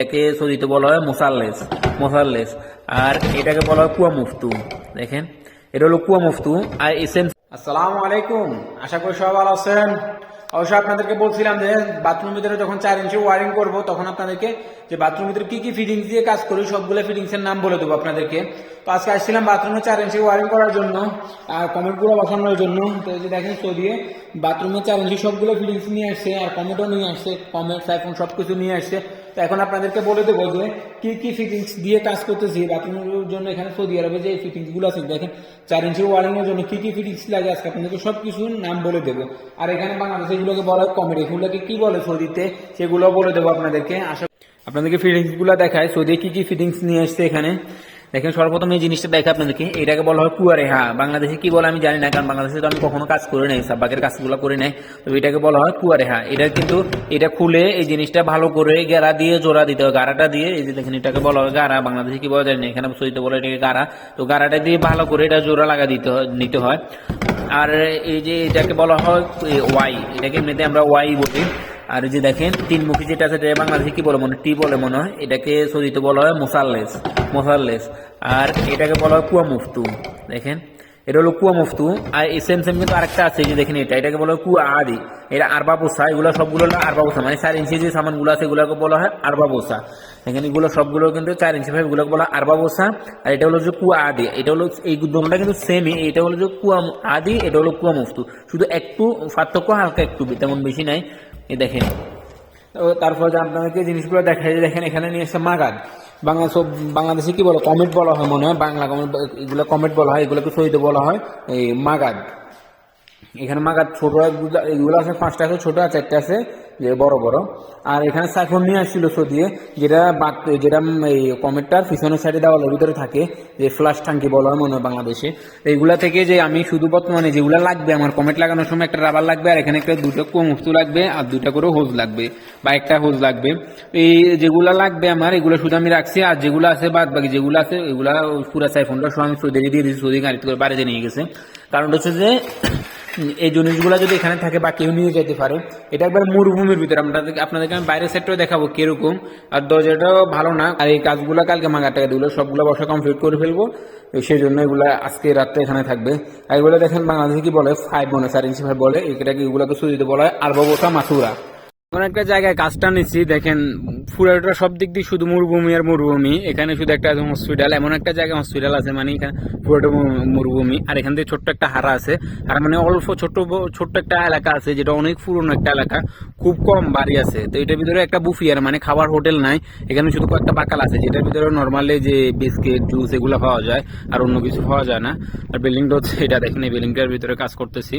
এটাকে সৌদিতে বলা হয় মোসাল্লেস মোসাল্লেস। আর এটাকে বলা হয় কুয়া মুফতু। দেখেন এটা হলো কুয়া মুফতু। আর এসএম। আসসালামু আলাইকুম, আশা করি সবাই ভালো আছেন। অবশ্যই আপনাদেরকে বলছিলাম যে বাথরুমের ভিতরে যখন 4 ইঞ্চি ওয়ারিং করব তখন আপনাদেরকে যে বাথরুমের ভিতরে কি কি ফিটিংস দিয়ে কাজ করি সবগুলো ফিটিংস এর নাম বলে দেবো আপনাদেরকে। তো আজকে আসছিলাম বাথরুমে 4 ইঞ্চি ওয়ারিং করার জন্য আর কমেন্টগুলো বসানোর জন্য। তো এই যে দেখেন দিয়ে বাথরুমে 4 ইঞ্চি সবগুলো ফিটিংস নিয়ে আসছে আর কমেন্টও নিয়ে আসছে, কমেন্ট সাইফোন সবকিছু নিয়ে আসছে। তো এখন আপনাদেরকে বলে দেবো যে কি কি ফিটিংস দিয়ে কাজ করতেছি বাথরুমের জন্য। এখানে সৌদি আরবে যে ফিটিংস গুলো আছে দেখেন 4 ইঞ্চি ওয়ারিং এর জন্য কি কি ফিটিংস লাগে আজকে আপনাদেরকে সবকিছু নাম বলে দেবো। আর এখানে বাংলাদেশে এগুলোকে বলা হয় কমেন্ট, এগুলোকে কি বলে সৌদিতে সেগুলো বলে দেবো আপনাদেরকে। আপনাদেরকে ফিটিংস গুলো দেখায় সৌদি কি কি ফিটিংস নিয়ে আসছে এখানে। দেখেন সর্বপ্রথম এই জিনিসটা দেখা আপনাদেরকে, এটাকে বলা হয় কুয়ারে। হ্যাঁ, বাংলাদেশে কি বলে আমি জানি না, কারণ বাংলাদেশে তো আমি কখনো কাজ করে নাই, সাব্বাকের কাজগুলো করে নাই। তো এটাকে বলা হয় কুয়ারে। হ্যাঁ, এটা কিন্তু এটা খুলে এই জিনিসটা ভালো করে গাড়া দিয়ে জোড়া দিতে হয়, গাড়াটা দিয়ে। এই যে দেখেন এটাকে বলা হয় গাড়া, বাংলাদেশে কি বলা যায় না, এখানে সইতে বলে এটাকে গাড়া। তো গাড়াটা দিয়ে ভালো করে এটা জোড়া লাগা নিতে হয়। আর এই যে এটাকে বলা হয় ওয়াই, এটাকে এমনিতে আমরা ওয়াই বলি। আর এই যে দেখেন 3 মুখী যেটা আছে বাংলাদেশে কি বলে মনে টি বলে মনে হয়, এটাকে সৌদিতে বলা হয় মোসাল্লেস মোসাল্লেস। আর এটাকে বলা হয় কুয়া মুফতু। দেখেন এটা হলো কুয়া মুফতু। আর এই সেম কিন্তু আরেকটা আছে, যে দেখেন এটাকে বলা হয় কুয়া আদি। এটা আরবা পোসা, এগুলো সবগুলো হলো আরবা পোসা, মানে 4 ইঞ্চি যে সামানগুলো আছে এগুলোকে বলা হয় আরবা পোসা। এখানে এগুলো সবগুলো কিন্তু 4 ইঞ্চি ভাবে এগুলোকে বলা হয় আরবা পোসা। আর এটা হলো যে কুয়া আদি, এটা হলো এই দুটোটা কিন্তু সেমই। এটা হলো যে কুয়া আদি, এটা হলো কুয়া মুফতু, শুধু একটু পার্থক্য হালকা একটু, তেমন বেশি নাই। এই দেখেন তারপর যে আপনাদেরকে জিনিসগুলো দেখাই, দেখেন এখানে নিয়ে এসে মাগাদ। বাংলাদেশে কি বলে কমেন্ট বলা হয় মনে হয়, বাংলা কমেন্ট, এগুলো কমেন্ট বলা হয়, এগুলোকে সহিতে বলা হয় এই মাগাদ। এখানে মাগাদ ছোট এগুলো আছে 5টা আছে, ছোট আছে 4টা আছে যে বড় বড়। আর এখানে সাইফোন নিয়ে আসছিল দিয়ে, যেটা এই কমেন্টটার পিছনের সাইডে দেওয়ালের ভিতরে থাকে, যে ফ্লাশ ট্যাঙ্কি বলা হয় মনে হয় বাংলাদেশে। এইগুলা থেকে যে আমি শুধু বর্তমানে যেগুলো লাগবে আমার কমেন্ট লাগানোর সময়, একটা রাবার লাগবে, আর এখানে একটা 2টা কুমুস্তু লাগবে, আর 2টা করে হোজ লাগবে বা একটা হোজ লাগবে। এই যেগুলা লাগবে আমার এগুলো শুধু আমি রাখছি, আর যেগুলো আছে বাদ বাকি যেগুলো আছে এগুলা পুরো সাইফোনটা সব আমি সৌদি দিয়ে দিয়েছি, সৌদি গাড়িতে করে বাড়িতে নিয়ে গেছে। কারণ হচ্ছে যে এই জিনিসগুলো যদি এখানে থাকে বা কেউ নিয়ে যেতে পারে। এটা একবার মরুভূমির ভিতরে, আপনাদেরকে আমি বাইরের সেটটাও দেখাবো কিরকম। আর দরজাটাও ভালো না। আর এই কাজগুলো কালকে মাগার টাকা দিল, সবগুলো বসা কমপ্লিট করে ফেলবো, সেই জন্য এগুলো আজকে রাত্রে এখানে থাকবে। আর এগুলো দেখেন বাংলাদেশে কি বলে 5 বলে 4 ইঞ্চি 5 বলে, এটাকে এগুলোকে সুদিতে বলা হয় আরবা বোসা মাসুরা। এমন একটা জায়গায় কাজটা নিচ্ছি, দেখেন পুরোটা সব দিক দিয়ে শুধু মরুভূমি আর মরুভূমি। এখানে শুধু একটা হসপিটাল, এমন একটা জায়গায় হসপিটাল আছে, মানে এখানে পুরোটা মরুভূমি। আর এখান থেকে ছোট্ট একটা হারা আছে, আর মানে অল্প ছোট্ট একটা এলাকা আছে, যেটা অনেক পুরনো একটা এলাকা, খুব কম বাড়ি আছে। তো এটার ভিতরে একটা বুফিয়ার মানে খাবার হোটেল নাই, এখানে শুধু কয়েকটা বাকাল আছে, যেটার ভিতরে নর্মালি যে বিস্কিট জুস এগুলো পাওয়া যায়, আর অন্য কিছু পাওয়া যায় না। আর বিল্ডিংটা হচ্ছে এটা, দেখেন এই বিল্ডিংটার ভিতরে কাজ করতেছি।